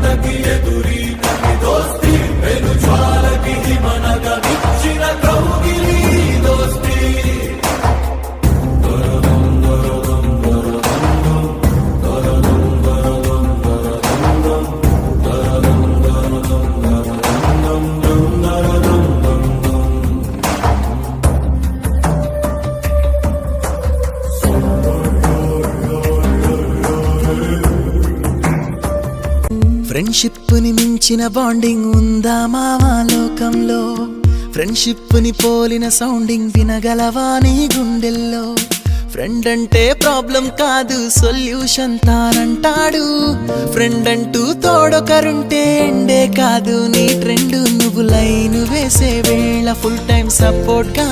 మంటకి ఎదురీతని దోస్తి వెను జ్వాలకి మనగా ఇచ్చిన కౌగిలి దోస్తి ఫ్రెండ్షిప్ ని మించిన బాండింగ్ ఉందా మావా లోకంలో ఫ్రెండ్షిప్ ని పోలిన సౌండింగ్ వినగలవా నీ గుండెల్లో ఫ్రెండ్ అంటే ప్రాబ్లం కాదు సొల్యూషన్ తానంటాడు ఫ్రెండ్ అంటూ తోడొకరుంటే ఎండే కాదు నీ ట్రెండ్ నువ్వు లైన్ వేసే వేళ ఫుల్ టైం సపోర్ట్ గా